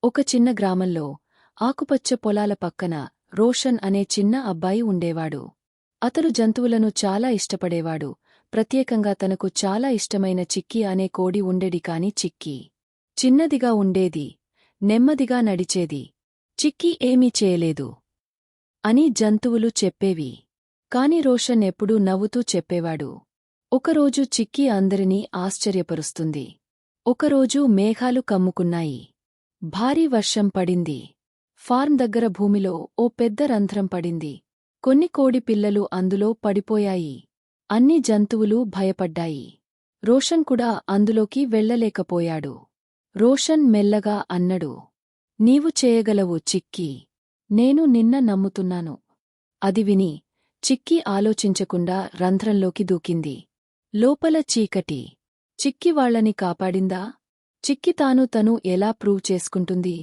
ఒక చిన్న గ్రామంలో ఆకుపచ్చ పొలాల పక్కన రోషన్ అనే చిన్న అబ్బాయి ఉండేవాడు. అతడు జంతువులను చాలా ఇష్టపడేవాడు. ప్రత్యేకంగా తనకు చాలా ఇష్టమైన చిక్కీ అనే కోడి ఉండేది. కాని చిక్కీ చిన్నదిగా ఉండేది, నెమ్మదిగా నడిచేది. చిక్కీ ఏమీ చేయలేదు అని జంతువులు చెప్పేవి. కాని రోషన్ ఎప్పుడూ నవ్వుతూ చెప్పేవాడు, ఒకరోజు చిక్కీ అందరినీ ఆశ్చర్యపరుస్తుంది. ఒకరోజు మేఘాలు కమ్ముకున్నాయి. భారీ వర్షం పడింది. ఫార్మ్ దగ్గర భూమిలో ఓ పెద్ద రంధ్రం పడింది. కొన్ని కోడి పిల్లలు అందులో పడిపోయాయి. అన్ని జంతువులు భయపడ్డాయి. రోషన్ కూడా అందులోకి వెళ్ళలేకపోయాడు. రోషన్ మెల్లగా అన్నడు, నీవు చేయగలవు చిక్కీ. నేను నిన్న నమ్ముతున్నాను. అది విని చిక్కీ ఆలోచించకుండా రంధ్రంలోకి దూకింది. లోపల చీకటి. చిక్కీ వాళ్ళని కాపాడిందా? చిక్కీ తను ఎలా ప్రూవ్ చేసుకుంటుంది?